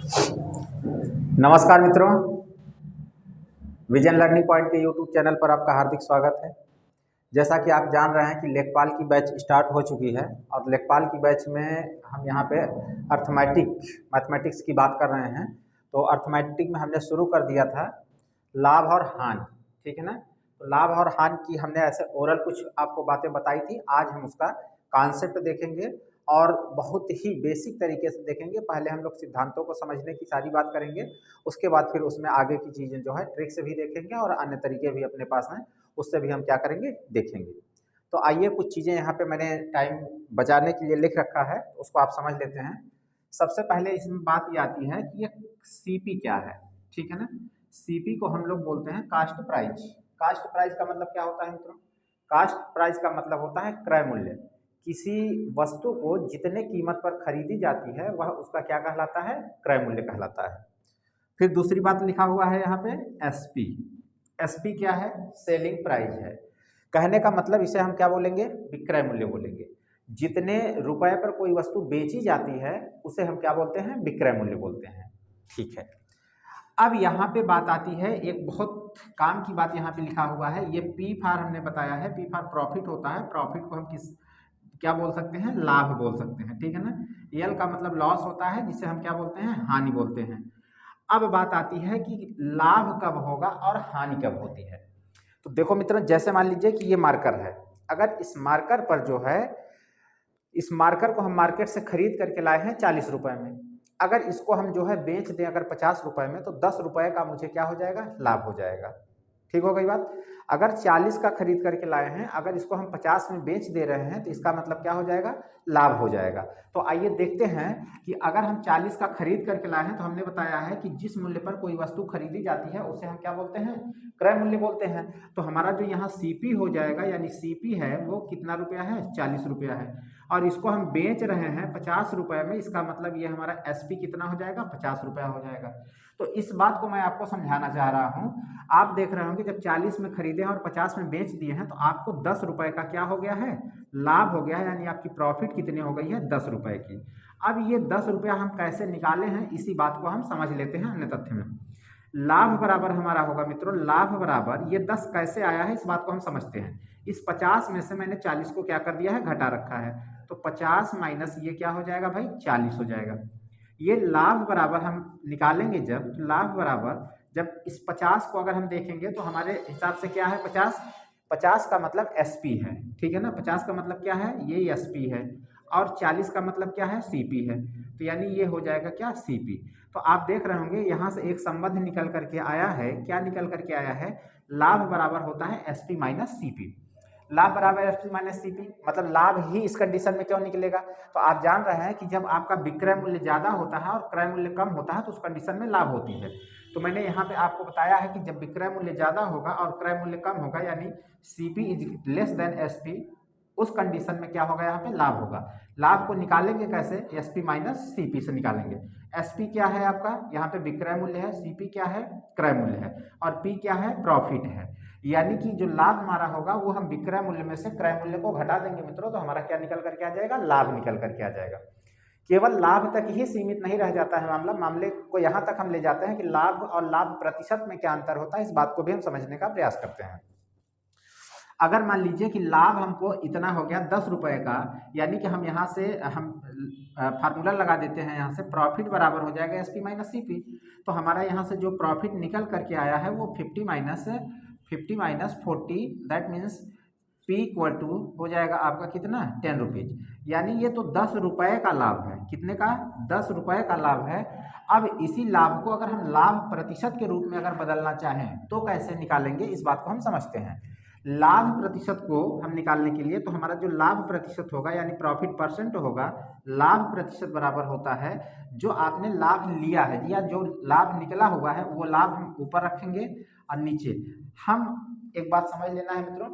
नमस्कार मित्रों, vision learning point के यूट्यूब चैनल पर आपका हार्दिक स्वागत है। जैसा कि आप जान रहे हैं कि लेखपाल की बैच स्टार्ट हो चुकी है और लेखपाल की बैच में हम यहाँ पे मैथमेटिक्स की बात कर रहे हैं। तो अर्थमेटिक में हमने शुरू कर दिया था लाभ और हानि, ठीक है ना। तो लाभ और हानि की हमने ऐसे ओरल कुछ आपको बातें बताई थी। आज हम उसका कॉन्सेप्ट देखेंगे और बहुत ही बेसिक तरीके से देखेंगे। पहले हम लोग सिद्धांतों को समझने की सारी बात करेंगे, उसके बाद फिर उसमें आगे की चीज़ें जो है ट्रिक से भी देखेंगे और अन्य तरीके भी अपने पास हैं, उससे भी हम क्या करेंगे देखेंगे। तो आइए कुछ चीज़ें यहाँ पे मैंने टाइम बचाने के लिए लिख रखा है, उसको आप समझ लेते हैं। सबसे पहले इसमें बात ये आती है कि ये सीपी क्या है, ठीक है ना। सीपी को हम लोग बोलते हैं कास्ट प्राइस। कास्ट प्राइस का मतलब क्या होता है मित्रों? कास्ट प्राइस का मतलब होता है क्रय मूल्य। किसी वस्तु को जितने कीमत पर खरीदी जाती है वह उसका क्या कहलाता है? क्रय मूल्य कहलाता है। फिर दूसरी बात लिखा हुआ है यहाँ पे एसपी। एसपी क्या है? सेलिंग प्राइस है। कहने का मतलब इसे हम क्या बोलेंगे? विक्रय मूल्य बोलेंगे। जितने रुपए पर कोई वस्तु बेची जाती है उसे हम क्या बोलते हैं? विक्रय मूल्य बोलते हैं, ठीक है। अब यहाँ पे बात आती है, एक बहुत काम की बात यहाँ पे लिखा हुआ है। ये पी फार हमने बताया है, पी फार प्रॉफिट होता है। प्रॉफिट को हम क्या बोल सकते हैं? लाभ बोल सकते हैं, ठीक है ना। एल का मतलब लॉस होता है, जिसे हम क्या बोलते हैं? हानि बोलते हैं। अब बात आती है कि लाभ कब होगा और हानि कब होती है। तो देखो मित्रों, जैसे मान लीजिए कि ये मार्कर है। अगर इस मार्कर पर जो है, इस मार्कर को हम मार्केट से खरीद करके लाए हैं 40 रुपए में। अगर इसको हम जो है बेच दें अगर 50 रुपए में, तो 10 रुपए का मुझे क्या हो जाएगा? लाभ हो जाएगा। ठीक हो गई बात। अगर 40 का खरीद करके लाए हैं, अगर इसको हम 50 में बेच दे रहे हैं, तो इसका मतलब क्या हो जाएगा? लाभ हो जाएगा। तो आइए देखते हैं कि अगर हम 40 का खरीद करके लाए हैं, तो हमने बताया है कि जिस मूल्य पर कोई वस्तु खरीदी जाती है उसे हम क्या बोलते हैं? क्रय मूल्य बोलते हैं। तो हमारा जो यहाँ सीपी हो जाएगा, यानी सीपी है वो कितना रुपया है? 40 रुपया है। और इसको हम बेच रहे हैं 50 रुपए में, इसका मतलब ये हमारा एसपी कितना हो जाएगा? 50 रुपया हो जाएगा। तो इस बात को मैं आपको समझाना चाह रहा हूँ। आप देख रहे होंगे जब 40 में खरीदे हैं और 50 में बेच दिए हैं, तो आपको 10 रुपए का क्या हो गया है? लाभ हो गया है। यानी आपकी प्रॉफिट कितनी हो गई है? 10 रुपए की। अब ये 10 रुपया हम कैसे निकाले हैं, इसी बात को हम समझ लेते हैं अन्य तथ्य में। लाभ बराबर हमारा होगा मित्रों, लाभ बराबर ये 10 कैसे आया है इस बात को हम समझते हैं। इस 50 में से मैंने 40 को क्या कर दिया है? घटा रखा है। तो 50 माइनस ये क्या हो जाएगा भाई? 40 हो जाएगा। ये लाभ बराबर हम निकालेंगे जब, तो लाभ बराबर जब इस 50 को अगर हम देखेंगे तो हमारे हिसाब से क्या है? 50 का मतलब एसपी है, ठीक है ना। 50 का मतलब क्या है? ये एसपी है। और 40 का मतलब क्या है? सीपी है। तो यानी ये हो जाएगा क्या? सीपी। तो आप देख रहे होंगे यहाँ से एक संबंध निकल करके आया है। क्या निकल करके आया है? लाभ बराबर होता है एसपी माइनस सीपी। लाभ बराबर एसपी माइनस सीपी, मतलब लाभ ही इस कंडीशन में क्यों निकलेगा? तो आप जान रहे हैं कि जब आपका विक्रय मूल्य ज्यादा होता है और क्रय मूल्य कम होता है, तो उस कंडीशन में लाभ होती है। तो मैंने यहाँ पे आपको बताया है कि जब विक्रय मूल्य ज्यादा होगा और क्रय मूल्य कम होगा, यानी CP is less than SP, उस कंडीशन में क्या होगा? यहाँ पे लाभ होगा। लाभ को निकालेंगे कैसे? एसपी माइनस सीपी से निकालेंगे। एसपी क्या है आपका? यहाँ पे विक्रय मूल्य है। सीपी क्या है? क्रय मूल्य है। और पी क्या है? प्रॉफिट है। यानी कि जो लाभ हमारा होगा वो हम विक्रय मूल्य में से क्रय मूल्य को घटा देंगे मित्रों, तो हमारा क्या निकल करके आ जाएगा? लाभ निकल करके आ जाएगा। केवल लाभ तक ही सीमित नहीं रह जाता है मामले को यहाँ तक हम ले जाते हैं कि लाभ और लाभ प्रतिशत में क्या अंतर होता है, इस बात को भी हम समझने का प्रयास करते हैं। अगर मान लीजिए कि लाभ हमको इतना हो गया 10 रुपए का, यानी कि हम यहाँ से हम फार्मूला लगा देते हैं। यहाँ से प्रॉफिट बराबर हो जाएगा एसपी माइनस सीपी। तो हमारा यहाँ से जो प्रॉफिट निकल करके आया है वो 50 minus 40, that means P equal to हो जाएगा आपका कितना? 10 रुपीज। यानी ये तो 10 रुपए का लाभ है। कितने का? 10 रुपए का लाभ है। अब इसी लाभ को अगर हम लाभ प्रतिशत के रूप में अगर बदलना चाहें तो कैसे निकालेंगे, इस बात को हम समझते हैं। लाभ प्रतिशत को हम निकालने के लिए, तो हमारा जो लाभ प्रतिशत होगा यानी प्रॉफिट परसेंट होगा, लाभ प्रतिशत बराबर होता है जो आपने लाभ लिया है या जो लाभ निकला हुआ है वो लाभ हम ऊपर रखेंगे और नीचे हम, एक बात समझ लेना है मित्रों,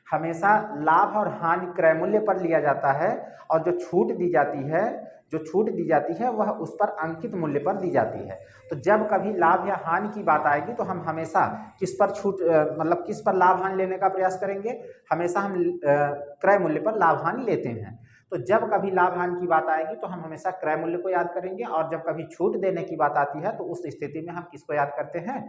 हमेशा लाभ और हानि क्रय मूल्य पर लिया जाता है और जो छूट दी जाती है वह उस पर अंकित मूल्य पर दी जाती है। तो जब कभी लाभ या हानि की बात आएगी तो हम हमेशा किस पर छूट मतलब किस पर लाभ हानि लेने का प्रयास करेंगे? हमेशा हम क्रय मूल्य पर लाभ हानि लेते हैं। तो जब कभी लाभ हानि की बात आएगी तो हम हमेशा क्रय मूल्य को याद करेंगे, और जब कभी छूट देने की बात आती है तो उस स्थिति में हम किसको याद करते हैं,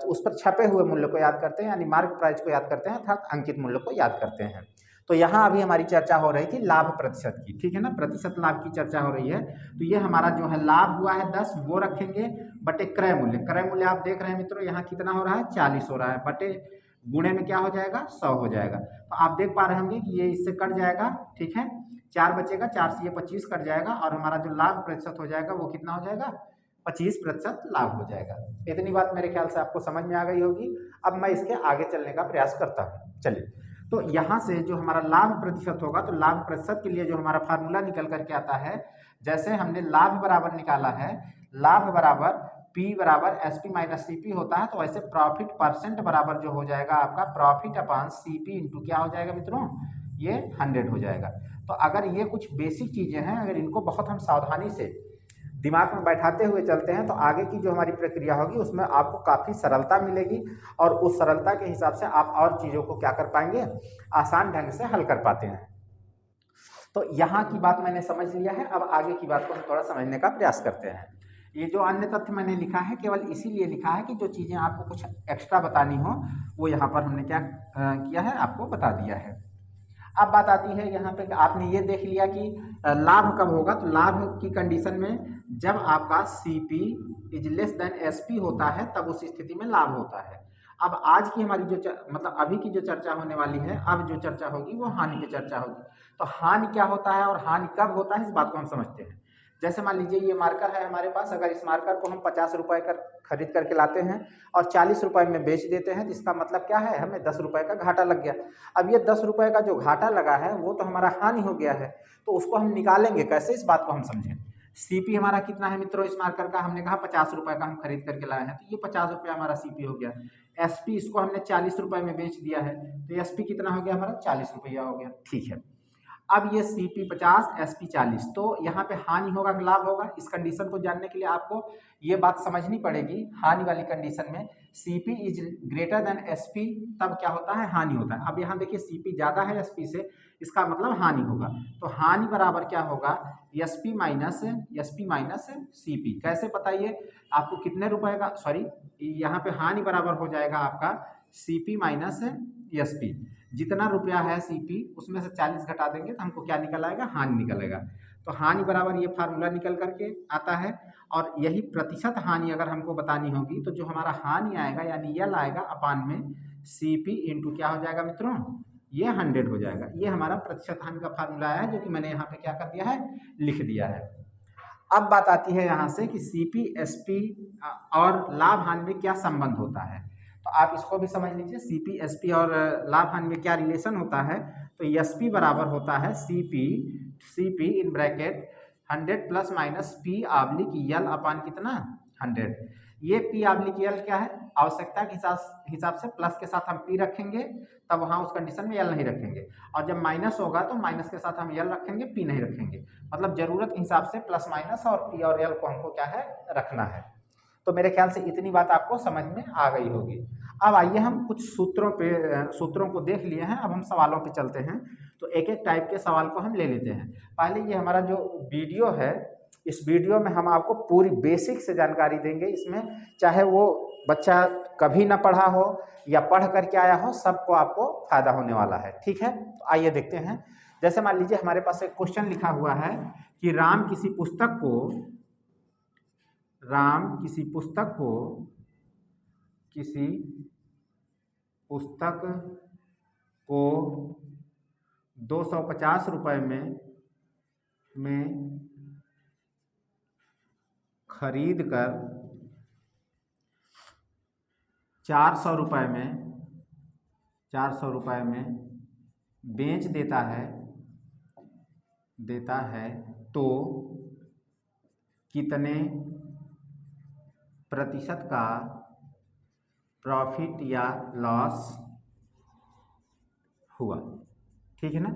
उस पर छपे हुए मूल्य को याद करते हैं, यानी मार्क प्राइस को याद करते हैं, अर्थात अंकित मूल्य को याद करते हैं। तो यहाँ अभी हमारी चर्चा हो रही थी लाभ प्रतिशत की, ठीक है ना, प्रतिशत लाभ की चर्चा हो रही है। तो ये हमारा जो है लाभ हुआ है 10, वो रखेंगे बटे क्रय मूल्य। क्रय मूल्य आप देख रहे हैं मित्रों यहाँ कितना हो रहा है, 40 हो रहा है, बटे गुणे में क्या हो जाएगा, 100 हो जाएगा। तो आप देख पा रहे होंगे कि ये इससे कट जाएगा, ठीक है, 4 बचेगा, 4 से ये 25 कट जाएगा, और हमारा जो लाभ प्रतिशत हो जाएगा वो कितना हो जाएगा, 25% लाभ हो जाएगा। इतनी बात मेरे ख्याल से आपको समझ में आ गई होगी। अब मैं इसके आगे चलने का प्रयास करता हूँ। चलिए, तो यहाँ से जो हमारा लाभ प्रतिशत होगा, तो लाभ प्रतिशत के लिए जो हमारा फार्मूला निकल करके आता है, जैसे हमने लाभ बराबर निकाला है, लाभ बराबर P बराबर SP माइनस CP होता है, तो वैसे प्रॉफिट परसेंट बराबर जो हो जाएगा आपका प्रॉफिट अपॉन CP इंटू क्या हो जाएगा मित्रों, ये 100 हो जाएगा। तो अगर ये कुछ बेसिक चीजें हैं, अगर इनको बहुत हम सावधानी से दिमाग में बैठाते हुए चलते हैं तो आगे की जो हमारी प्रक्रिया होगी उसमें आपको काफ़ी सरलता मिलेगी, और उस सरलता के हिसाब से आप और चीज़ों को क्या कर पाएंगे, आसान ढंग से हल कर पाते हैं। तो यहाँ की बात मैंने समझ लिया है, अब आगे की बात को हम थोड़ा समझने का प्रयास करते हैं। ये जो अन्य तथ्य मैंने लिखा है केवल इसीलिए लिखा है कि जो चीज़ें आपको कुछ एक्स्ट्रा बतानी हो वो यहाँ पर हमने क्या किया है, आपको बता दिया है। अब बात आती है यहाँ पे, आपने ये देख लिया कि लाभ कब होगा, तो लाभ की कंडीशन में जब आपका CP is less than SP होता है तब उस स्थिति में लाभ होता है। अब आज की हमारी जो मतलब अभी की जो चर्चा होने वाली है, अब जो चर्चा होगी वो हानि की चर्चा होगी। तो हानि क्या होता है और हानि कब होता है, इस बात को हम समझते हैं। जैसे मान लीजिए ये मार्कर है हमारे पास, अगर इस मार्कर को हम 50 रुपए का खरीद करके लाते हैं और 40 रुपए में बेच देते हैं, तो इसका मतलब क्या है, हमें 10 रुपए का घाटा लग गया। अब ये 10 रुपए का जो घाटा लगा है वो तो हमारा हानि हो गया है, तो उसको हम निकालेंगे कैसे, इस बात को हम समझें। CP हमारा कितना है मित्रों, इस मार्कर का हमने कहा 50 रुपए का हम खरीद करके लाए हैं, तो ये 50 रुपया हमारा CP हो गया। SP इसको हमने 40 रुपए में बेच दिया है, तो SP कितना हो गया हमारा, 40 रुपया हो गया, ठीक है। अब ये CP 50, SP 40, तो यहाँ पे हानि होगा कि लाभ होगा, इस कंडीशन को जानने के लिए आपको ये बात समझनी पड़ेगी। हानि वाली कंडीशन में CP is greater than SP, तब क्या होता है, हानि होता है। अब यहाँ देखिए CP ज़्यादा है SP से, इसका मतलब हानि होगा। तो हानि बराबर क्या होगा, SP माइनस CP। कैसे बताइए, आपको कितने रुपए का, सॉरी यहाँ पे हानि बराबर हो जाएगा आपका CP माइनस SP। जितना रुपया है CP उसमें से 40 घटा देंगे तो हमको क्या निकल आएगा, हानि निकलेगा। तो हानि बराबर ये फार्मूला निकल करके आता है, और यही प्रतिशत हानि अगर हमको बतानी होगी तो जो हमारा हानि आएगा यानी यल आएगा अपान में CP इंटू क्या हो जाएगा मित्रों, ये 100 हो जाएगा। ये हमारा प्रतिशत हानि का फार्मूला है, जो कि मैंने यहाँ पे क्या कर दिया है, लिख दिया है। अब बात आती है यहाँ से कि CP SP और लाभ हानि में क्या संबंध होता है, तो आप इसको भी समझ लीजिए। CP SP और लाभ हानि में क्या रिलेशन होता है, तो SP बराबर होता है CP in bracket 100 plus minus P oblique L upon कितना, 100। ये P आब्लिक यल क्या है, आवश्यकता के हिसाब से प्लस के साथ हम P रखेंगे, तब वहाँ उस कंडीशन में यल नहीं रखेंगे, और जब माइनस होगा तो माइनस के साथ हम यल रखेंगे, P नहीं रखेंगे। मतलब जरूरत के हिसाब से प्लस माइनस और P और यल को हमको क्या है, रखना है। तो मेरे ख्याल से इतनी बात आपको समझ में आ गई होगी। अब आइए हम कुछ सूत्रों को देख लिए हैं, अब हम सवालों पे चलते हैं। तो एक एक टाइप के सवाल को हम ले लेते हैं। पहले ये हमारा जो वीडियो है, इस वीडियो में हम आपको पूरी बेसिक से जानकारी देंगे। इसमें चाहे वो बच्चा कभी ना पढ़ा हो या पढ़ करके आया हो, सबको आपको फायदा होने वाला है, ठीक है। तो आइए देखते हैं। जैसे मान लीजिए हमारे पास एक क्वेश्चन लिखा हुआ है कि राम किसी पुस्तक को 250 रुपए में खरीद कर 400 रुपए में बेच देता है तो कितने प्रतिशत का प्रॉफिट या लॉस हुआ, ठीक है ना।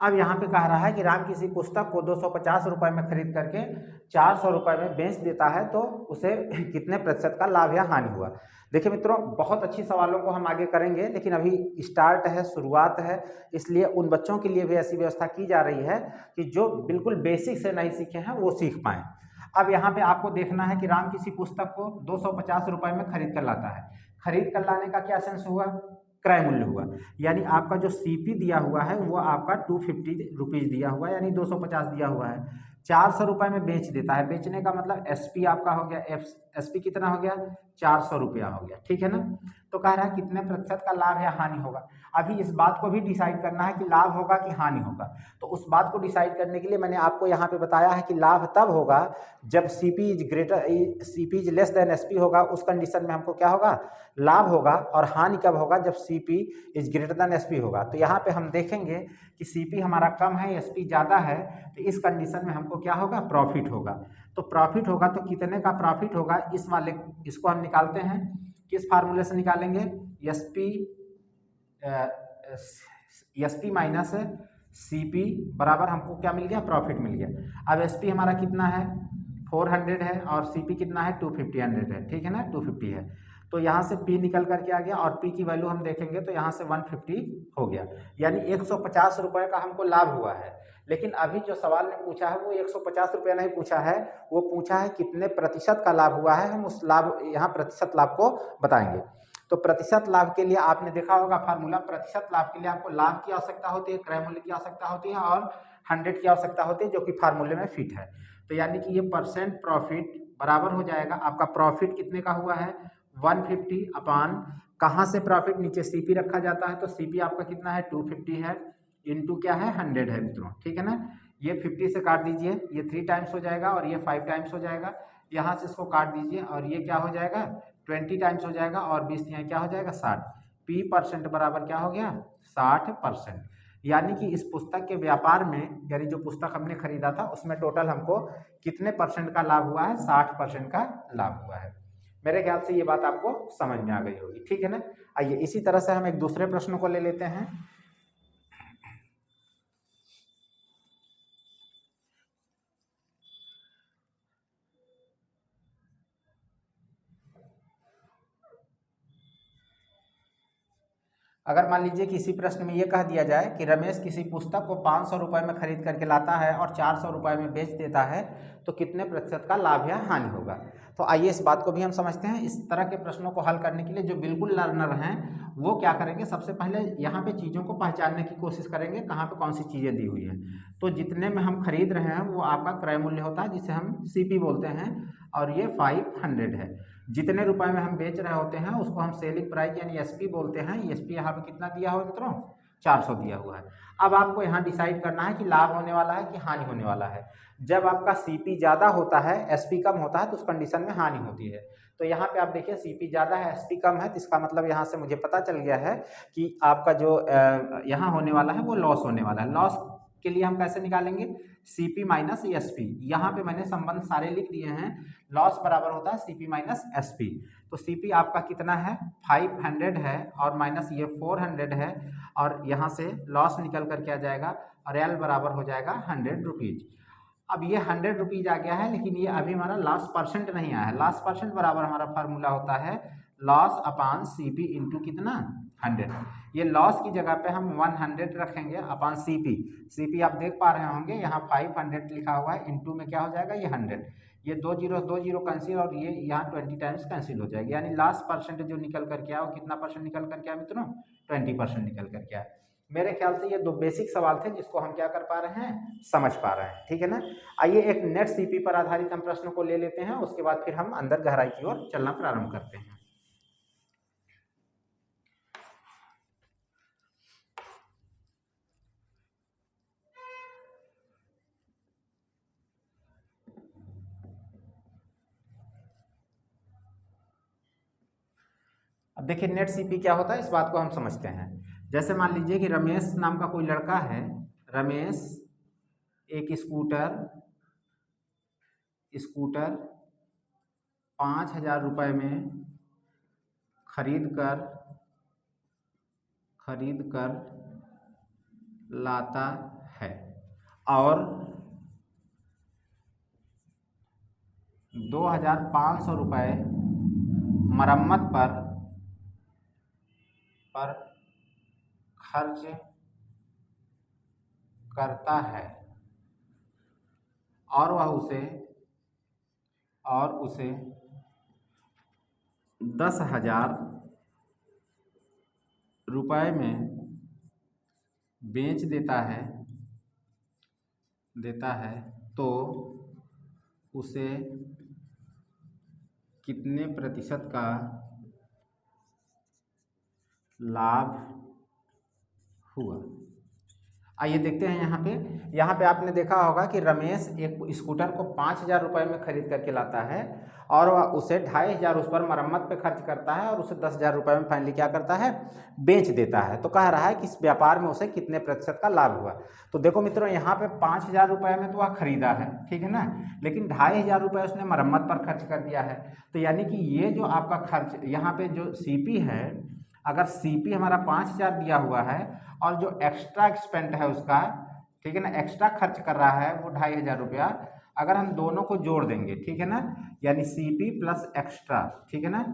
अब यहाँ पे कह रहा है कि राम किसी पुस्तक को 250 रुपये में खरीद करके 400 रुपये में बेच देता है तो उसे कितने प्रतिशत का लाभ या हानि हुआ। देखिए मित्रों, बहुत अच्छी सवालों को हम आगे करेंगे, लेकिन अभी स्टार्ट है, शुरुआत है, इसलिए उन बच्चों के लिए भी ऐसी व्यवस्था की जा रही है कि जो बिल्कुल बेसिक से नहीं सीखे हैं वो सीख पाएँ। अब यहाँ पे आपको देखना है कि राम किसी पुस्तक को 250 रुपये में खरीद कर लाता है। खरीद कर लाने का क्या सेंस हुआ? क्रय मूल्य हुआ, यानी आपका जो सीपी दिया हुआ है वो आपका 250 रुपीज़ दिया हुआ है, यानी 250 दिया हुआ है। 400 रुपये में बेच देता है, बेचने का मतलब एसपी आपका हो गया, एसपी कितना हो गया? 400 रुपया हो गया, ठीक है ना। तो कह रहा है कितने प्रतिशत का लाभ या हानि होगा। अभी इस बात को भी डिसाइड करना है कि लाभ होगा कि हानि होगा। तो उस बात को डिसाइड करने के लिए मैंने आपको यहाँ पे बताया है कि लाभ तब होगा जब CP is less than SP होगा, उस कंडीशन में हमको क्या होगा? लाभ होगा। और हानि कब होगा? जब CP is greater than SP होगा। तो यहाँ पे हम देखेंगे कि सीपी हमारा कम है, एसपी ज़्यादा है, तो इस कंडीशन में हमको क्या होगा? प्रॉफिट होगा। तो प्रॉफिट होगा तो कितने का प्रॉफिट होगा? इसको हम निकालते हैं, किस फार्मूले से निकालेंगे? एसपी माइनस सीपी बराबर हमको क्या मिल गया? प्रॉफिट मिल गया। अब एसपी हमारा कितना है? 400 है, और सीपी कितना है? 250 है, ठीक है ना, 250 है। तो यहाँ से P निकल करके आ गया, और P की वैल्यू हम देखेंगे तो यहाँ से 150 हो गया, यानी 150 रुपये का हमको लाभ हुआ है। लेकिन अभी जो सवाल में पूछा है वो 150 रुपये नहीं पूछा है, वो पूछा है कितने प्रतिशत का लाभ हुआ है। हम उस लाभ, यहाँ प्रतिशत लाभ को बताएंगे। तो प्रतिशत लाभ के लिए आपने देखा होगा फार्मूला, प्रतिशत लाभ के लिए आपको लाभ की आवश्यकता होती है, क्रय मूल्य की आवश्यकता होती है, और 100 की आवश्यकता होती है, जो कि फार्मूले में फिट है। तो यानी कि ये परसेंट प्रॉफिट बराबर हो जाएगा, आपका प्रॉफिट कितने का हुआ है? 150 अपान, कहाँ से प्रॉफिट? नीचे सीपी रखा जाता है, तो सीपी आपका कितना है? 250 है, इंटू क्या है? 100 है मित्रों, ठीक है ना। ये 50 से काट दीजिए, ये 3 टाइम्स हो जाएगा, और ये 5 टाइम्स हो जाएगा। यहाँ से इसको काट दीजिए, और ये क्या हो जाएगा? 20 टाइम्स हो जाएगा, और 20 यहाँ क्या हो जाएगा? 60। पी परसेंट बराबर क्या हो गया? 60%। यानी कि इस पुस्तक के व्यापार में, यानी जो पुस्तक हमने खरीदा था उसमें टोटल हमको कितने परसेंट का लाभ हुआ है? 60% का लाभ हुआ है। मेरे ख्याल से ये बात आपको समझ में आ गई होगी, ठीक है ना। आइए इसी तरह से हम एक दूसरे प्रश्न को ले लेते हैं। अगर मान लीजिए किसी प्रश्न में ये कह दिया जाए कि रमेश किसी पुस्तक को 500 रुपये में खरीद करके लाता है और 400 रुपये में बेच देता है, तो कितने प्रतिशत का लाभ या हानि होगा। तो आइए इस बात को भी हम समझते हैं। इस तरह के प्रश्नों को हल करने के लिए जो बिल्कुल लर्नर हैं वो क्या करेंगे? सबसे पहले यहाँ पे चीज़ों को पहचानने की कोशिश करेंगे, कहाँ पे कौन सी चीज़ें दी हुई हैं। तो जितने में हम खरीद रहे हैं वो आपका क्रय मूल्य होता है, जिसे हम सीपी बोलते हैं, और ये 500 है। जितने रुपए में हम बेच रहे होते हैं उसको हम सेलिंग प्राइस यानी एसपी बोलते हैं। एसपी यहाँ पे कितना दिया हुआ है मित्रों? 400 दिया हुआ है। अब आपको यहाँ डिसाइड करना है कि लाभ होने वाला है कि हानि होने वाला है। जब आपका सीपी ज़्यादा होता है, एसपी कम होता है, तो उस कंडीशन में हानि होती है। तो यहाँ पे आप देखिए सीपी ज़्यादा है, एसपी कम है, तो इसका मतलब यहाँ से मुझे पता चल गया है कि आपका जो यहाँ होने वाला है वो लॉस होने वाला है। लॉस के लिए हम कैसे निकालेंगे? CP minus SP. यहाँ पे मैंने संबंध सारे लिख दिए हैं। लॉस बराबर होता है सीपी माइनस एसपी। तो सीपी आपका कितना है? 500 है, और माइनस ये 400 है, और यहाँ से लॉस निकल कर क्या जाएगा? और एल बराबर हो जाएगा 100 रुपीज़। अब ये 100 रुपीज़ आ गया है, लेकिन ये अभी हमारा लॉस परसेंट नहीं आया है। लॉस परसेंट बराबर हमारा फार्मूला होता है लॉस अपान सीपी इंटू कितना? 100। ये लॉस की जगह पे हम 100 रखेंगे अपान सीपी। सीपी आप देख पा रहे होंगे यहाँ 500 लिखा हुआ है, इंटू में क्या हो जाएगा? ये 100। ये दो जीरो कैंसिल, और ये यहाँ 20 टाइम्स कैंसिल हो जाएगी, यानी लास्ट परसेंट जो निकल करके आया वो कितना परसेंट निकल करके आया मित्रों? 20% निकल करके आया। मेरे ख्याल से ये दो बेसिक सवाल थे जिसको हम क्या कर पा रहे हैं? समझ पा रहे हैं, ठीक है ना। आइए एक नेट सीपी पर आधारित हम प्रश्न को ले लेते हैं, उसके बाद फिर हम अंदर गहराई की ओर चलना प्रारंभ करते हैं। अब देखिए नेट सीपी क्या होता है, इस बात को हम समझते हैं। जैसे मान लीजिए कि रमेश नाम का कोई लड़का है। रमेश एक स्कूटर स्कूटर 5,000 रुपये में खरीद कर लाता है और 2,500 रुपये मरम्मत पर खर्च करता है और उसे 10,000 रुपये में बेच देता है तो उसे कितने प्रतिशत का लाभ हुआ। आइए देखते हैं यहाँ पे आपने देखा होगा कि रमेश एक स्कूटर को 5,000 रुपये में खरीद करके लाता है और वह उसे 2,500 उस पर मरम्मत पे खर्च करता है और उसे 10,000 रुपये में फाइनली क्या करता है, बेच देता है। तो कह रहा है कि इस व्यापार में उसे कितने प्रतिशत का लाभ हुआ। तो देखो मित्रों, यहाँ पे 5,000 रुपये में तो वह खरीदा है, ठीक है ना, लेकिन 2,500 रुपये उसने मरम्मत पर खर्च कर दिया है। तो यानी कि ये जो आपका खर्च यहाँ पे जो सीपी है, अगर सीपी हमारा 5,000 दिया हुआ है और जो एक्स्ट्रा एक्सपेंट है उसका, ठीक है ना, एक्स्ट्रा खर्च कर रहा है वो 2,500 रुपया, अगर हम दोनों को जोड़ देंगे, ठीक है ना, यानी सीपी प्लस एक्स्ट्रा, ठीक है ना,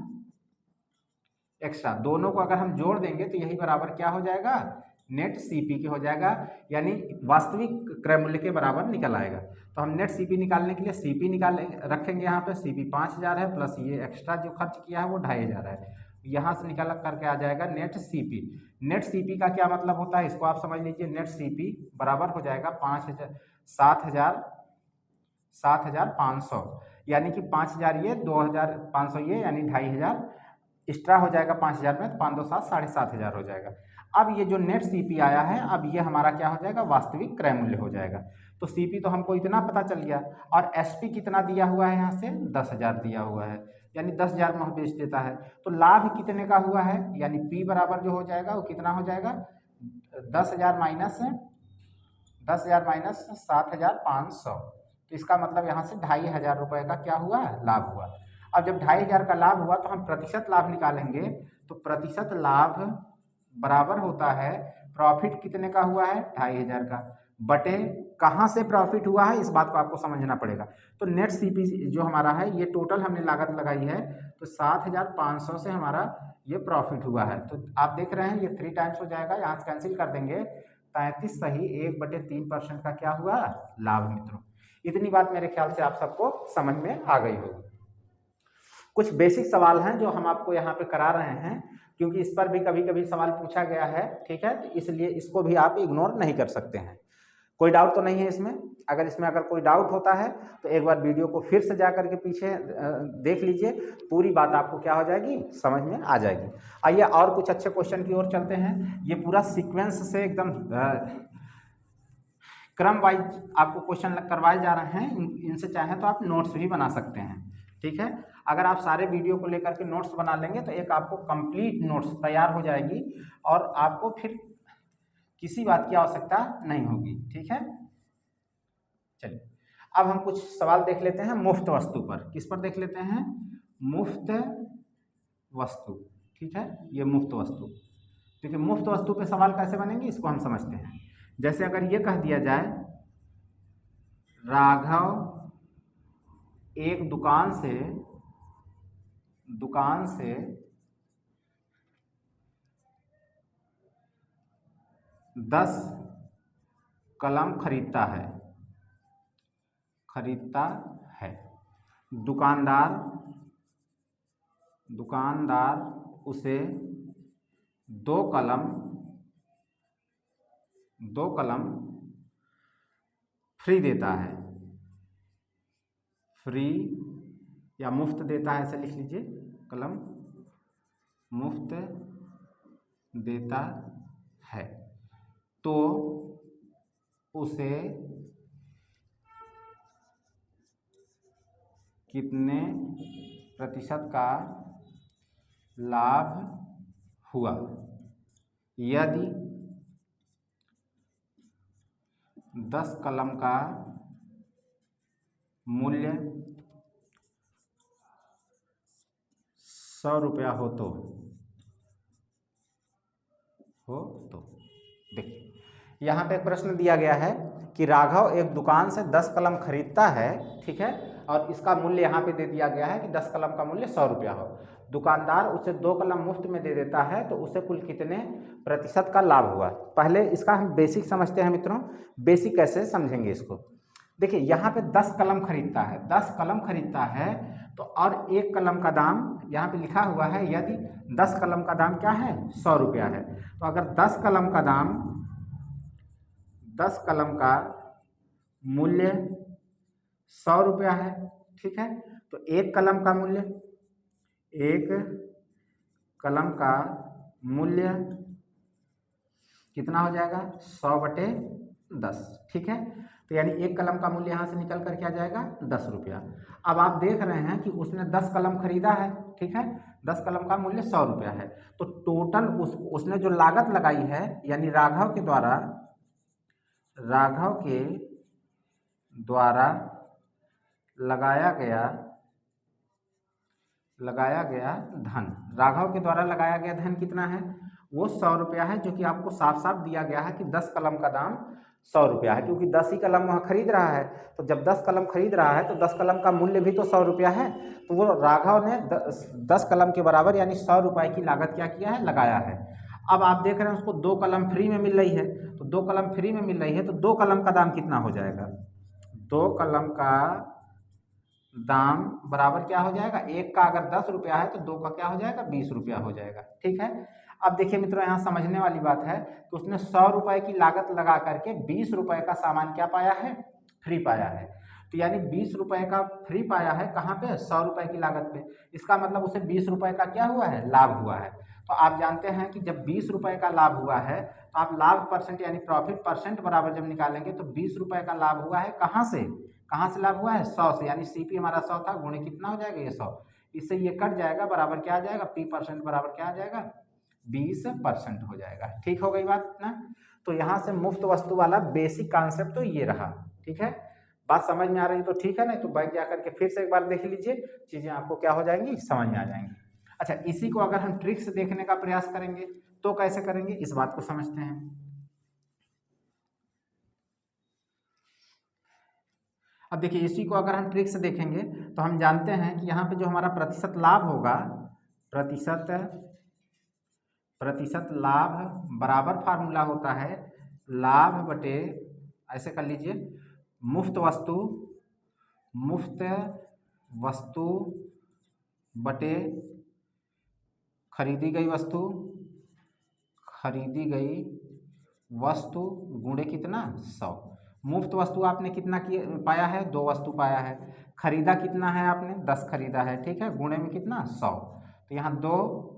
एक्स्ट्रा दोनों को अगर हम जोड़ देंगे तो यही बराबर क्या हो जाएगा, नेट सीपी के हो जाएगा, यानी वास्तविक क्रय मूल्य के बराबर निकल आएगा। तो हम नेट सीपी निकालने के लिए सीपी रखेंगे यहाँ पे, सीपी 5,000 है प्लस ये एक्स्ट्रा जो खर्च किया है वो 2,500 है, यहाँ से निकाल करके आ जाएगा नेट सीपी। नेट सीपी का क्या मतलब होता है इसको आप समझ लीजिए। नेट सीपी बराबर हो जाएगा 7,500, यानी कि 5,000 ये 2,500 ये, यानी 2,500 एक्स्ट्रा हो जाएगा 5,000 में, तो 5 2 7 7,500 हो जाएगा। अब ये जो नेट सीपी आया है, अब ये हमारा क्या हो जाएगा, वास्तविक क्रय मूल्य हो जाएगा। तो सीपी तो हमको इतना पता चल गया, और एसपी कितना दिया हुआ है, यहाँ से 10,000 दिया हुआ है, यानी 10,000 में बेच देता है। तो लाभ कितने का हुआ है, यानी पी बराबर जो हो जाएगा वो कितना हो जाएगा, 10,000 माइनस 7,500। तो इसका मतलब यहाँ से 2,500 रुपये का क्या हुआ, लाभ हुआ। अब जब 2,500 का लाभ हुआ तो हम प्रतिशत लाभ निकालेंगे, तो प्रतिशत लाभ बराबर होता है प्रॉफिट कितने का हुआ है, 2,500 का, बटे कहाँ से प्रॉफिट हुआ है, इस बात को आपको समझना पड़ेगा। तो नेट सीपी जो हमारा है, ये टोटल हमने लागत लगाई है, तो 7,500 से हमारा ये प्रॉफिट हुआ है। तो आप देख रहे हैं ये 3 टाइम्स हो जाएगा, यहाँ से कैंसिल कर देंगे, 33 सही 1/3% का क्या हुआ, लाभ। मित्रों इतनी बात मेरे ख्याल से आप सबको समझ में आ गई होगी। कुछ बेसिक सवाल हैं जो हम आपको यहाँ पे करा रहे हैं, क्योंकि इस पर भी कभी कभी सवाल पूछा गया है, ठीक है, तो इसलिए इसको भी आप इग्नोर नहीं कर सकते हैं। कोई डाउट तो नहीं है इसमें? अगर कोई डाउट होता है तो एक बार वीडियो को फिर से जा करके पीछे देख लीजिए, पूरी बात आपको क्या हो जाएगी, समझ में आ जाएगी। आइए और कुछ अच्छे क्वेश्चन की ओर चलते हैं। ये पूरा सीक्वेंस से एकदम क्रम वाइज आपको क्वेश्चन करवाए जा रहे हैं, इनसे चाहें तो आप नोट्स भी बना सकते हैं, ठीक है। अगर आप सारे वीडियो को लेकर के नोट्स बना लेंगे तो एक आपको कंप्लीट नोट्स तैयार हो जाएगी और आपको फिर किसी बात की आवश्यकता नहीं होगी, ठीक है। चलिए अब हम कुछ सवाल देख लेते हैं मुफ्त वस्तु पर। किस पर देख लेते हैं, मुफ्त वस्तु, ठीक है, ये मुफ्त वस्तु। देखिए मुफ्त वस्तु पे सवाल कैसे बनेंगे इसको हम समझते हैं। जैसे अगर ये कह दिया जाए, राघव एक दुकान से 10 कलम खरीदता है। दुकानदार उसे 2 कलम फ्री देता है, फ्री या मुफ्त देता है, ऐसे लिख लीजिए, कलम मुफ्त देता है, तो उसे कितने प्रतिशत का लाभ हुआ। यदि 10 कलम का मूल्य 100 रुपया हो तो देखिए यहाँ पे एक प्रश्न दिया गया है कि राघव एक दुकान से 10 कलम खरीदता है, ठीक है, और इसका मूल्य यहाँ पे दे दिया गया है कि 10 कलम का मूल्य 100 रुपया हो। दुकानदार उसे 2 कलम मुफ्त में दे देता है, तो उसे कुल कितने प्रतिशत का लाभ हुआ। पहले इसका हम बेसिक समझते हैं मित्रों। बेसिक कैसे समझेंगे इसको, देखिए यहाँ पे 10 कलम खरीदता है, 10 कलम खरीदता है तो और 1 कलम का दाम यहाँ पे लिखा हुआ है, यदि 10 कलम का दाम क्या है 100 रुपया है, तो अगर 10 कलम का दाम 10 कलम का मूल्य 100 रुपया है, ठीक है, तो 1 कलम का मूल्य 1 कलम का मूल्य कितना हो जाएगा 100/10, ठीक है। तो यानी 1 कलम का मूल्य यहाँ से निकल कर क्या जाएगा 10 रुपया। अब आप देख रहे हैं कि उसने 10 कलम खरीदा है, ठीक है, 10 कलम का मूल्य 100 रुपया है, तो टोटल उसने जो लागत लगाई है, यानी राघव के द्वारा लगाया गया धन, राघव के द्वारा लगाया गया धन कितना है, वो 100 रुपया है, जो कि आपको साफ साफ दिया गया है कि 10 कलम का दाम 100 रुपया है, क्योंकि 10 ही कलम वहाँ खरीद रहा है। तो जब 10 कलम खरीद रहा है तो 10 कलम का मूल्य भी तो 100 रुपया है, तो वो राघव ने 10 कलम के बराबर यानी 100 रुपये की लागत क्या किया है, लगाया है। अब आप देख रहे हैं उसको 2 कलम फ्री में मिल रही है, तो 2 कलम फ्री में मिल रही है, तो 2 कलम का दाम कितना हो जाएगा, 2 कलम का दाम बराबर क्या हो जाएगा, 1 का अगर 10 रुपया है तो 2 का क्या हो जाएगा 20 रुपया हो जाएगा, ठीक है। अब देखिए मित्रों यहाँ समझने वाली बात है कि उसने 100 रुपये की लागत लगा करके 20 रुपये का सामान क्या पाया है, फ्री पाया है। तो यानी 20 रुपये का फ्री पाया है कहाँ पे, 100 रुपये की लागत पे, इसका मतलब उसे 20 रुपये का क्या हुआ है, लाभ हुआ है। तो आप जानते हैं कि जब 20 रुपये का लाभ हुआ है तो आप लाभ परसेंट यानी प्रॉफिट परसेंट बराबर जब निकालेंगे तो 20 रुपये का लाभ हुआ है कहाँ से लाभ हुआ है 100 से, यानी सीपी हमारा 100 था, गुणे कितना हो जाएगा ये 100, इससे ये कट जाएगा, बराबर क्या आ जाएगा पी परसेंट बराबर क्या आ जाएगा 20% हो जाएगा। ठीक हो गई बात ना। तो यहाँ से मुफ्त वस्तु वाला बेसिक कॉन्सेप्ट तो ये रहा, ठीक है। बात समझ में आ रही तो ठीक है, नहीं तो बैठ जा करके फिर से एक बार देख लीजिए, चीजें आपको क्या हो जाएंगी, समझ में आ जाएंगी। अच्छा, इसी को अगर हम ट्रिक से देखने का प्रयास करेंगे तो कैसे करेंगे, इस बात को समझते हैं। अब देखिए इसी को अगर हम ट्रिक से देखेंगे तो हम जानते हैं कि यहाँ पे जो हमारा प्रतिशत लाभ होगा, प्रतिशत लाभ बराबर फार्मूला होता है लाभ बटे, ऐसे कर लीजिए, मुफ्त वस्तु बटे खरीदी गई वस्तु गुणे कितना 100। मुफ्त वस्तु आपने कितना पाया है, 2 वस्तु पाया है, खरीदा कितना है आपने 10 खरीदा है, ठीक है, गुणे में कितना 100, तो यहाँ 2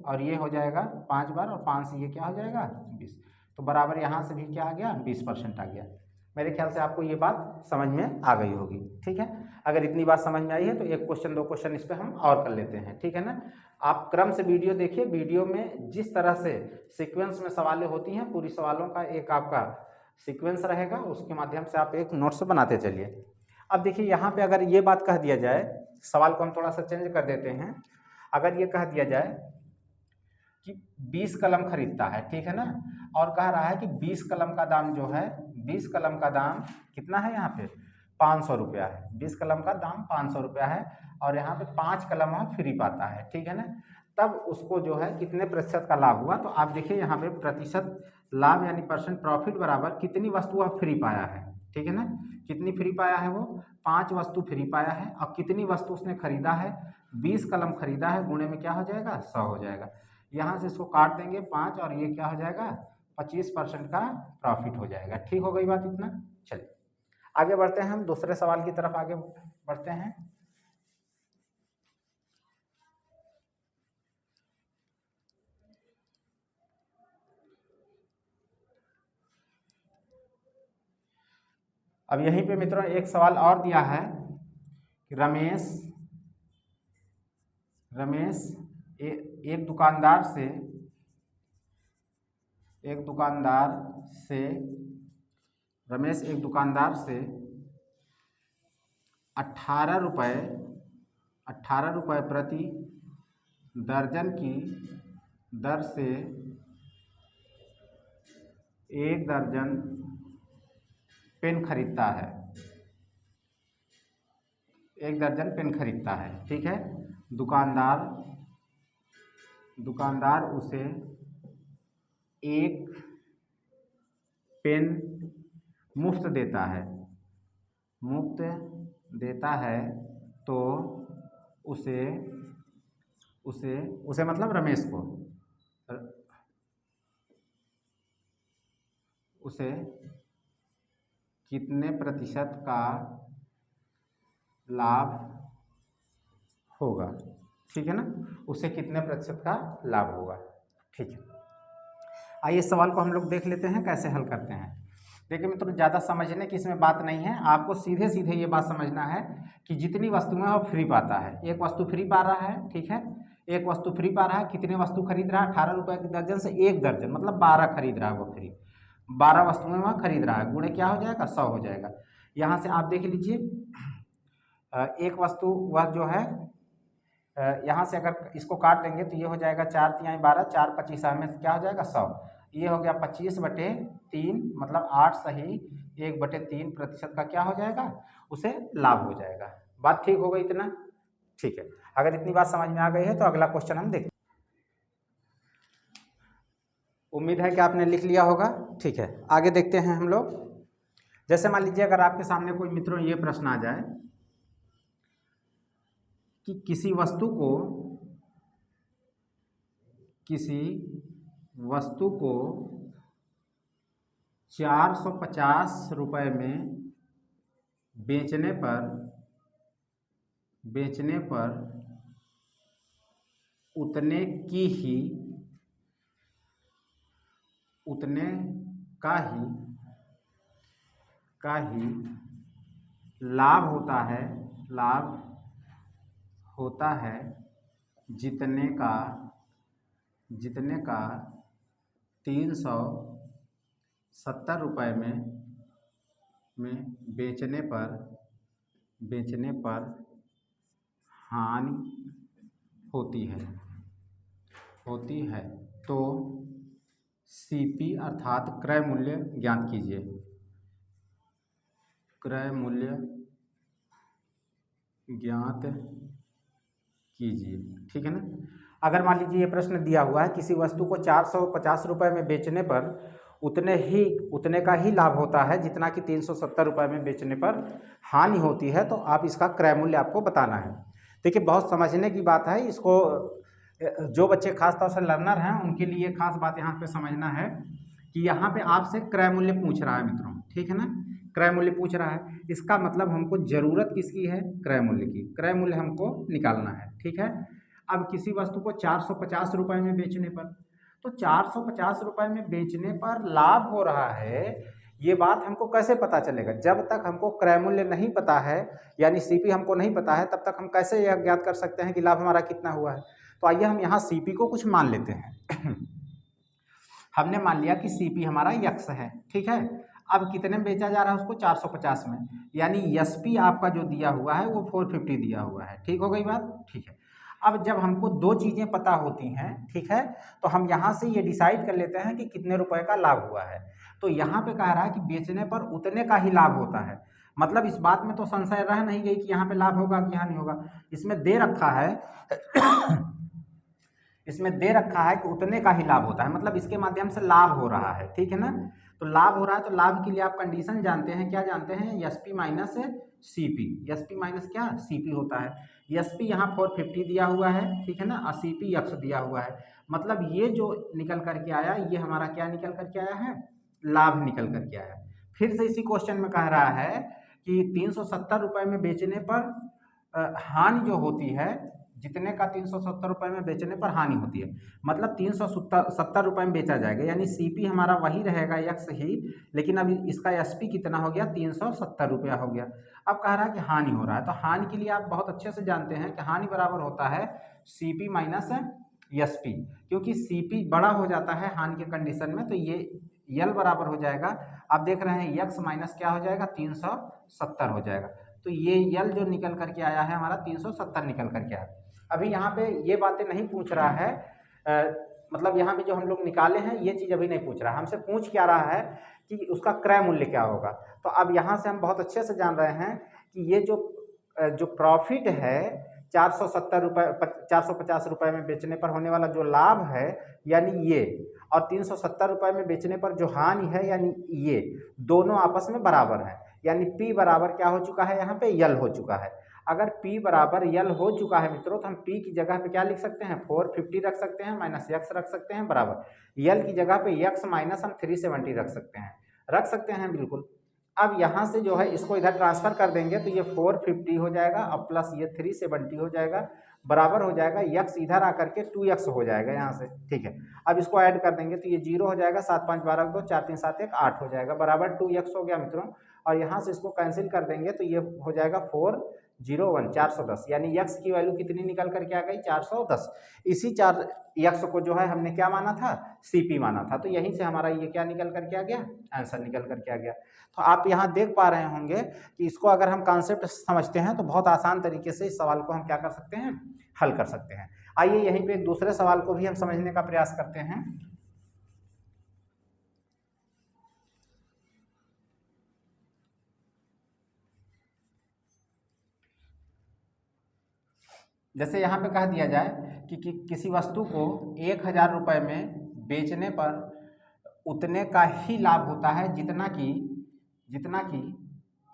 और ये हो जाएगा 5 बार और 5 से ये क्या हो जाएगा 20, तो बराबर यहाँ से भी क्या आ गया 20% आ गया। मेरे ख्याल से आपको ये बात समझ में आ गई होगी, ठीक है। अगर इतनी बात समझ में आई है तो 1 क्वेश्चन 2 क्वेश्चन इस पर हम और कर लेते हैं, ठीक है ना। आप क्रम से वीडियो देखिए, वीडियो में जिस तरह से सीक्वेंस में सवालें होती हैं, पूरी सवालों का एक आपका सीक्वेंस रहेगा, उसके माध्यम से आप एक नोट्स बनाते चलिए। अब देखिए यहाँ पे अगर ये बात कह दिया जाए, सवाल को हम थोड़ा सा चेंज कर देते हैं, अगर ये कह दिया जाए कि 20 कलम खरीदता है, ठीक है ना, और कह रहा है कि 20 कलम का दाम जो है, 20 कलम का दाम कितना है यहाँ पे 500 रुपया है, 20 कलम का दाम 500 रुपया है, और यहाँ पे 5 कलम वहाँ फ्री पाता है, ठीक है ना, तब उसको जो है कितने प्रतिशत का लाभ हुआ। तो आप देखिए यहाँ पे प्रतिशत लाभ यानी परसेंट प्रॉफिट बराबर कितनी वस्तु वह फ्री पाया है, ठीक है ना, कितनी फ्री पाया है, वो 5 वस्तु फ्री पाया है, और कितनी वस्तु उसने खरीदा है 20 कलम खरीदा है, गुणे में क्या हो जाएगा 100 हो जाएगा। यहाँ से इसको काट देंगे 5 और ये क्या हो जाएगा 25% का प्रॉफिट हो जाएगा। ठीक हो गई बात इतना। चलिए आगे बढ़ते हैं, हम दूसरे सवाल की तरफ आगे बढ़ते हैं। अब यहीं पे मित्रों एक सवाल और दिया है कि रमेश एक दुकानदार से 18 रुपये प्रति दर्जन की दर से 1 दर्जन पेन खरीदता है, 1 दर्जन पेन खरीदता है, ठीक है। दुकानदार उसे 1 पेन मुफ्त देता है तो उसे मतलब रमेश को उसे कितने प्रतिशत का लाभ होगा, ठीक है ना। उसे कितने प्रतिशत का लाभ होगा, ठीक है। आइए इस सवाल को हम लोग देख लेते हैं कैसे हल करते हैं। देखिए मित्रों, ज़्यादा समझने की इसमें बात नहीं है, आपको सीधे सीधे ये बात समझना है कि जितनी वस्तुएं वो फ्री पाता है, एक वस्तु फ्री पा रहा है, ठीक है। एक वस्तु फ्री पा रहा है, कितने वस्तु खरीद रहा है, 18 रुपये की दर्जन से 1 दर्जन मतलब 12 खरीद रहा है, वो फ्री 12 वस्तुएं वह खरीद रहा है, गुणे क्या हो जाएगा 100 हो जाएगा। यहाँ से आप देख लीजिए, एक वस्तु वह जो है यहाँ से अगर इसको काट देंगे तो ये हो जाएगा 4 तिहाई 12, 4 25 में क्या हो जाएगा 100, ये हो गया 25/3 मतलब 8 सही 1/3% का क्या हो जाएगा, उसे लाभ हो जाएगा। बात ठीक हो गई इतना, ठीक है। अगर इतनी बात समझ में आ गई है तो अगला क्वेश्चन हम देखते हैं। उम्मीद है कि आपने लिख लिया होगा, ठीक है। आगे देखते हैं हम लोग। जैसे मान लीजिए अगर आपके सामने कोई मित्रों ये प्रश्न आ जाए कि किसी वस्तु को 450 रुपये में बेचने पर उतने का ही लाभ होता है जितने का 370 रुपये में बेचने पर हानि होती है तो सीपी अर्थात क्रय मूल्य ज्ञात कीजिए। क्रय मूल्य ज्ञात कीजिए, ठीक है ना। अगर मान लीजिए ये प्रश्न दिया हुआ है किसी वस्तु को 450 रुपये में बेचने पर उतने का ही लाभ होता है जितना कि 370 रुपये में बेचने पर हानि होती है, तो आप इसका क्रय मूल्य आपको बताना है। देखिए बहुत समझने की बात है, इसको जो बच्चे खास तौर से लर्नर हैं उनके लिए खास बात यहाँ पे समझना है कि यहाँ पे आपसे क्रय मूल्य पूछ रहा है मित्रों, ठीक है ना। क्रय मूल्य पूछ रहा है, इसका मतलब हमको जरूरत किसकी है, क्रय मूल्य की। क्रय मूल्य हमको निकालना है, ठीक है। अब किसी वस्तु को 450 रुपये में बेचने पर, तो 450 रुपये में बेचने पर लाभ हो रहा है, ये बात हमको कैसे पता चलेगा। जब तक हमको क्रय मूल्य नहीं पता है, यानी सीपी हमको नहीं पता है, तब तक हम कैसे यह ज्ञात कर सकते हैं कि लाभ हमारा कितना हुआ है। तो आइए हम यहाँ सीपी को कुछ मान लेते हैं। हमने मान लिया कि सीपी हमारा यक्स है, ठीक है। अब कितने में बेचा जा रहा है उसको, 450 में, यानी एसपी आपका जो दिया हुआ है वो 450 दिया हुआ है, ठीक हो गई बात, ठीक है। अब जब हमको 2 चीज़ें पता होती हैं, ठीक है, तो हम यहाँ से ये डिसाइड कर लेते हैं कि कितने रुपए का लाभ हुआ है। तो यहाँ पे कह रहा है कि बेचने पर उतने का ही लाभ होता है, मतलब इस बात में तो संशय रह नहीं गई कि यहाँ पे लाभ होगा कि यहाँ नहीं होगा। इसमें दे रखा है इसमें दे रखा है कि उतने का ही लाभ होता है, मतलब इसके माध्यम से लाभ हो रहा है, ठीक है ना। तो लाभ हो रहा है, तो लाभ के लिए आप कंडीशन जानते हैं, क्या जानते हैं, SP minus CP. SP minus क्या, सीपी होता है। एसपी यहाँ 450 दिया हुआ है, ठीक है ना, और सीपी एक्स दिया हुआ है, मतलब ये जो निकल करके आया ये हमारा क्या निकल करके आया है, लाभ निकल करके आया। फिर से इसी क्वेश्चन में कह रहा है कि 370 रुपये में बेचने पर हानि जो होती है, जितने का 370 रुपये में बेचने पर हानि होती है, मतलब 370 रुपये में बेचा जाएगा, यानी सीपी हमारा वही रहेगा एक्स ही, लेकिन अब इसका एसपी कितना हो गया, 370 रुपया हो गया। अब कह रहा है कि हानि हो रहा है, तो हानि के लिए आप बहुत अच्छे से जानते हैं कि हानि बराबर होता है सीपी माइनस एसपी, क्योंकि सीपी बड़ा हो जाता है हानि के कंडीशन में, तो ये यल बराबर हो जाएगा, आप देख रहे हैं एक्स माइनस क्या हो जाएगा, 370 हो जाएगा। तो ये यल जो निकल करके आया है हमारा 370 निकल करके आया। अभी यहाँ पे ये बातें नहीं पूछ रहा है मतलब यहाँ पे जो हम लोग निकाले हैं ये चीज़ अभी नहीं पूछ रहा है, हमसे पूछ क्या रहा है कि उसका क्रय मूल्य क्या होगा। तो अब यहाँ से हम बहुत अच्छे से जान रहे हैं कि ये जो प्रॉफिट है 470 रुपये 450 रुपये में बेचने पर होने वाला जो लाभ है यानी ये, और 370 रुपये में बेचने पर जो हानि है यानी ये, दोनों आपस में बराबर हैं। यानी P बराबर क्या हो चुका है, यहाँ पे यल हो चुका है। अगर P बराबर यल हो चुका है मित्रों तो हम P की जगह पे क्या लिख सकते हैं, 450 रख सकते हैं माइनस x रख सकते हैं बराबर यल की जगह पे x माइनस हम 370 रख सकते हैं बिल्कुल। अब यहाँ से जो है इसको इधर ट्रांसफर कर देंगे तो ये 450 हो जाएगा और प्लस ये 370 हो जाएगा, बराबर हो जाएगा x इधर आकर के 2x हो जाएगा यहाँ से, ठीक है। अब इसको ऐड कर देंगे तो ये 0 हो जाएगा, 7 5 12 2 4 3 7 1 8 हो जाएगा, बराबर 2x हो गया मित्रों। और यहाँ से इसको कैंसिल कर देंगे तो ये हो जाएगा 401 410, यानी x की वैल्यू कितनी निकल करके आ गई 410। इसी 4x को जो है हमने क्या माना था, CP माना था, तो यहीं से हमारा ये क्या निकल करके आ गया, आंसर निकल करके आ गया। तो आप यहाँ देख पा रहे होंगे कि इसको अगर हम कॉन्सेप्ट समझते हैं तो बहुत आसान तरीके से इस सवाल को हम क्या कर सकते हैं, हल कर सकते हैं। आइए यहीं पे एक दूसरे सवाल को भी हम समझने का प्रयास करते हैं। जैसे यहाँ पे कह दिया जाए कि किसी वस्तु को 1000 रुपये में बेचने पर उतने का ही लाभ होता है जितना कि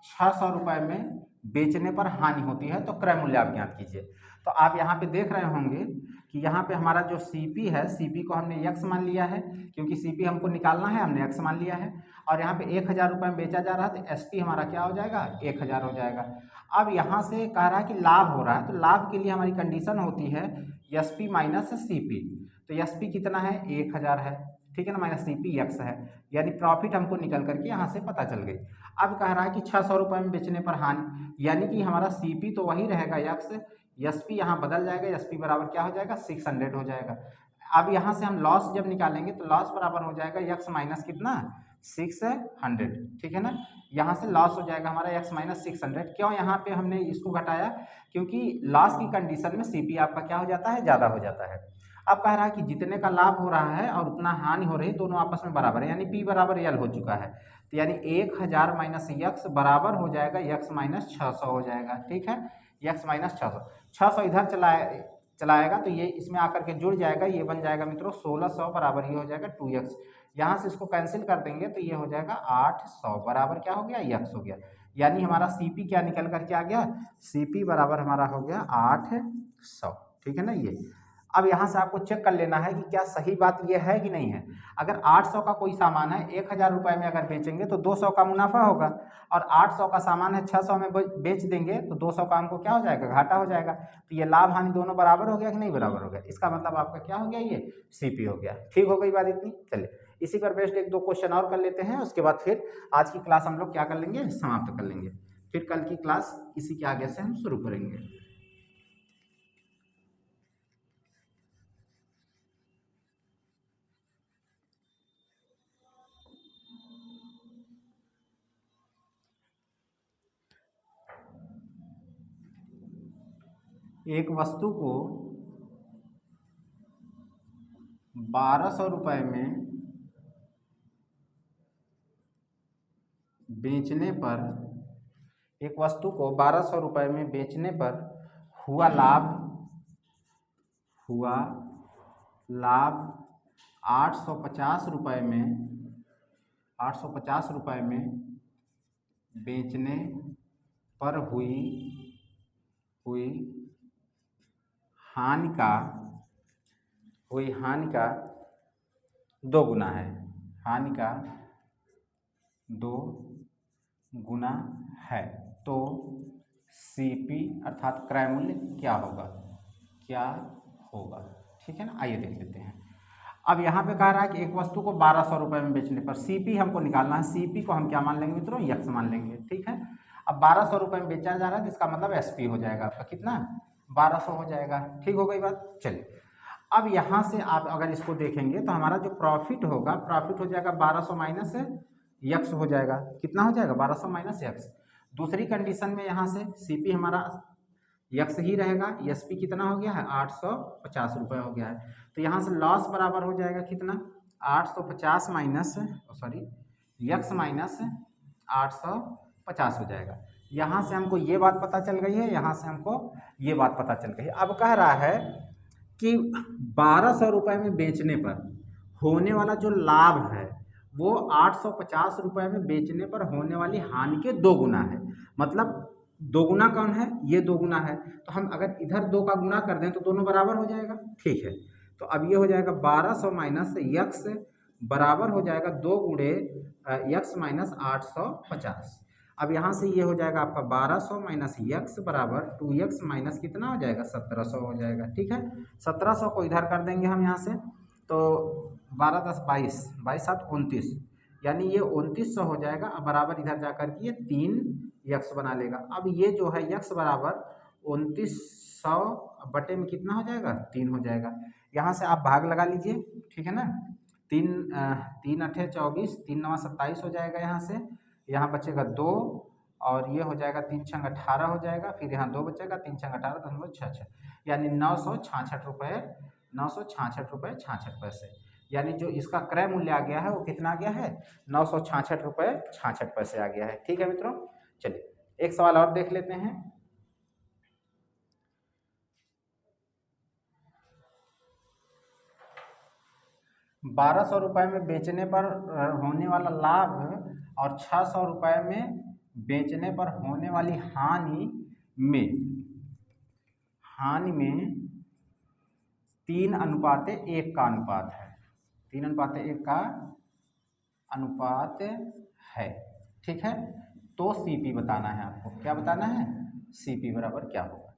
600 रुपये में बेचने पर हानि होती है, तो क्रय मूल्य आप ज्ञात कीजिए। तो आप यहाँ पे देख रहे होंगे कि यहाँ पे हमारा जो CP है, CP को हमने x मान लिया है क्योंकि CP हमको निकालना है, हमने x मान लिया है। और यहाँ पे 1000 रुपये में बेचा जा रहा है तो SP हमारा क्या हो जाएगा, 1000 हो जाएगा। अब यहाँ से कह रहा है कि लाभ हो रहा है, तो लाभ के लिए हमारी कंडीशन होती है SP माइनस CP। तो SP कितना है, 1000 है, ठीक है ना, माइनस CP x है, यानी प्रॉफिट हमको निकल करके यहाँ से पता चल गई। अब कह रहा है कि 600 रुपये में बेचने पर हानि, यानी कि हमारा CP तो वही रहेगा x, SP यहाँ बदल जाएगा, SP बराबर क्या हो जाएगा 600 हो जाएगा। अब यहाँ से हम लॉस जब निकालेंगे तो लॉस बराबर हो जाएगा x माइनस कितना 600, ठीक है ना। यहाँ से लॉस हो जाएगा हमारा x माइनस 600। क्यों यहाँ पे हमने इसको घटाया, क्योंकि लॉस की कंडीशन में CP आपका क्या हो जाता है, ज़्यादा हो जाता है। अब कह रहा है कि जितने का लाभ हो रहा है और उतना हानि हो रही है, दोनों आपस में बराबर है, यानी P बराबर यल हो चुका है। तो यानी 1000 माइनस x बराबर हो जाएगा x माइनस 600 हो जाएगा, ठीक है, x माइनस 600 इधर चलाएगा तो ये इसमें आकर के जुड़ जाएगा, ये बन जाएगा मित्रों 1600 बराबर ये हो जाएगा 2x। यहाँ से इसको कैंसिल कर देंगे तो ये हो जाएगा 800 बराबर क्या हो गया, x हो गया। यानी हमारा CP क्या निकल करके आ गया, CP बराबर हमारा हो गया 800, ठीक है ना। ये अब यहाँ से आपको चेक कर लेना है कि क्या सही बात ये है कि नहीं है। अगर 800 का कोई सामान है 1000 रुपये में अगर बेचेंगे तो 200 का मुनाफा होगा, और 800 का सामान है 600 में बेच देंगे तो 200 का हमको क्या हो जाएगा, घाटा हो जाएगा। तो ये लाभ हानि दोनों बराबर हो गया कि नहीं बराबर हो गया, इसका मतलब आपका क्या हो गया, ये CP हो गया। ठीक हो गई बात इतनी। चलिए इसी पर बेस्ड एक दो क्वेश्चन और कर लेते हैं, उसके बाद फिर आज की क्लास हम लोग क्या कर लेंगे, समाप्त कर लेंगे। फिर कल की क्लास इसी के आगे से हम शुरू करेंगे। एक वस्तु को 1200 रुपये में बेचने पर, एक वस्तु को 1200 रुपये में बेचने पर हुआ लाभ 850 रुपये में, 850 रुपये में बेचने पर हुई हानि का 2 गुना है, हानि का 2 गुना है, तो CP अर्थात क्रय मूल्य क्या होगा, ठीक है ना। आइए देख लेते हैं। अब यहाँ पे कह रहा है कि एक वस्तु को 1200 रुपये में बेचने पर CP हमको निकालना है, CP को हम क्या मान लेंगे मित्रों, x मान लेंगे, ठीक है। अब 1200 रुपये में बेचा जा रहा है तो इसका मतलब SP हो जाएगा आपका कितना, 1200 हो जाएगा। ठीक हो गई बात। चलिए अब यहाँ से आप अगर इसको देखेंगे तो हमारा जो प्रॉफिट होगा, प्रॉफिट हो जाएगा 1200 माइनस x हो जाएगा, कितना हो जाएगा 1200 माइनस x। दूसरी कंडीशन में यहाँ से CP हमारा यक्स ही रहेगा, एस पी कितना हो गया है 850 रुपये हो गया है। तो यहाँ से लॉस बराबर हो जाएगा कितना 850 माइनस सॉरी यक्स माइनस 850 हो जाएगा। यहाँ से हमको ये बात पता चल गई है, यहाँ से हमको ये बात पता चल गई है। अब कह रहा है कि 1200 रुपये में बेचने पर होने वाला जो लाभ है वो 850 रुपये में बेचने पर होने वाली हानि के 2 गुना है। मतलब 2 गुना कौन है, ये 2 गुना है। तो हम अगर इधर 2 का गुना कर दें तो दोनों बराबर हो जाएगा। ठीक है, तो अब ये हो जाएगा 1200 माइनस यक्स बराबर हो जाएगा 2 गुणे यक्स माइनस 850। अब यहाँ से ये हो जाएगा आपका 1200 माइनस यक्स बराबर 2x माइनस कितना हो जाएगा 1700 हो जाएगा। ठीक है, 1700 को इधर कर देंगे हम यहाँ से, तो 12 10 22 22 7 29, यानी ये 2900 हो जाएगा। अब बराबर इधर जा कर के ये 3x बना लेगा। अब ये जो है x बराबर 2900 बटे में कितना हो जाएगा 3 हो जाएगा। यहाँ से आप भाग लगा लीजिए, ठीक है ना। 3 8 24, 3 9 27 हो जाएगा। यहाँ से यहाँ बचेगा 2 और ये हो जाएगा 3 6 18 हो जाएगा। फिर यहाँ 2 बचेगा, 3 6 18 10 6 यानी 966 रुपये 966 रुपये 66 पैसे। यानी जो इसका क्रय मूल्य आ गया है वो कितना आ गया है 966 रुपये 66 पैसे आ गया है। ठीक है मित्रों, चलिए एक सवाल और देख लेते हैं। ₹1200 में बेचने पर होने वाला लाभ और 600 रुपये में बेचने पर होने वाली हानि में 3:1 का अनुपात है। 3:1 का अनुपात है। ठीक है, तो सीपी बताना है आपको। क्या बताना है, सीपी बराबर क्या होगा।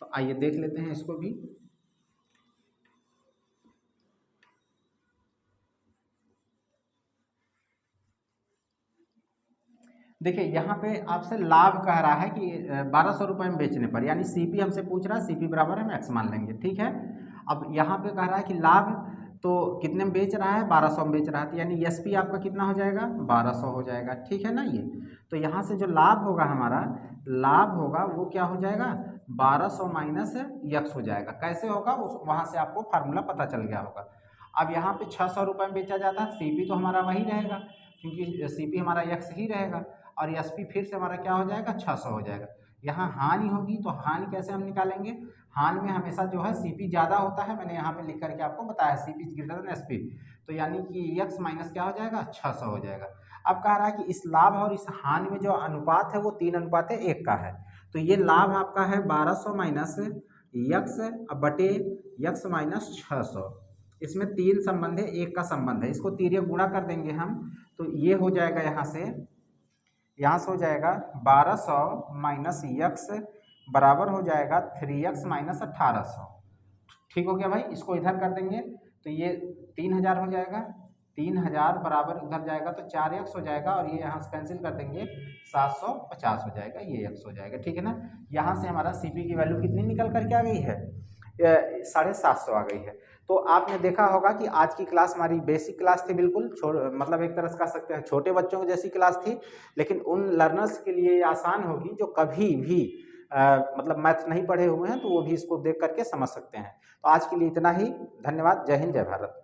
तो आइए देख लेते हैं इसको भी। देखिए यहाँ पे आपसे लाभ कह रहा है कि 1200 रुपये में बेचने पर, यानी सीपी हमसे पूछ रहा है, सीपी बराबर हम एक्स मान लेंगे। ठीक है, अब यहाँ पे कह रहा है कि लाभ तो कितने में बेच रहा है 1200 में बेच रहा है, तो यानी एसपी आपका कितना हो जाएगा 1200 हो जाएगा। ठीक है ना। ये तो यहाँ से जो लाभ होगा हमारा, लाभ होगा वो क्या हो जाएगा 1200 माइनस यक्स हो जाएगा। कैसे होगा उस वहाँ से आपको फार्मूला पता चल गया होगा। अब यहाँ पे 600 रुपये में बेचा जाता है, सीपी तो हमारा वही रहेगा क्योंकि सीपी हमारा यक्स ही रहेगा, और एसपी फिर से हमारा क्या हो जाएगा 600 हो जाएगा। यहाँ हानि होगी तो हानि कैसे हम निकालेंगे, हानि में हमेशा जो है सीपी ज़्यादा होता है, मैंने यहाँ पे लिख करके आपको बताया सीपी ग्रेटर देन एसपी, तो यानी कि यक्स माइनस क्या हो जाएगा 600 हो जाएगा। अब कह रहा है कि इस लाभ और इस हानि में जो अनुपात है वो 3:1 का है। तो ये लाभ आपका है 1200 माइनस यक्स बटे यक्स माइनस 600, इसमें 3 संबंध है, 1 का संबंध है, इसको 3 गुणा कर देंगे हम, तो ये हो जाएगा यहाँ से हो जाएगा 1200 माइनस यक्स बराबर हो जाएगा 3x माइनस 1800। ठीक हो गया भाई, इसको इधर कर देंगे तो ये 3000 हो जाएगा, 3000 बराबर इधर जाएगा तो 4x हो जाएगा, और ये यहाँ से कैंसिल कर देंगे 750 हो जाएगा, ये x हो जाएगा। ठीक है ना। यहाँ से हमारा सीपी की वैल्यू कितनी निकल करके आ गई है 750 आ गई है। तो आपने देखा होगा कि आज की क्लास हमारी बेसिक क्लास थी, बिल्कुल मतलब एक तरह से कह सकते हैं छोटे बच्चों की जैसी क्लास थी, लेकिन उन लर्नर्स के लिए ये आसान होगी जो कभी भी मतलब मैथ नहीं पढ़े हुए हैं, तो वो भी इसको देख करके समझ सकते हैं। तो आज के लिए इतना ही, धन्यवाद, जय हिंद जय भारत।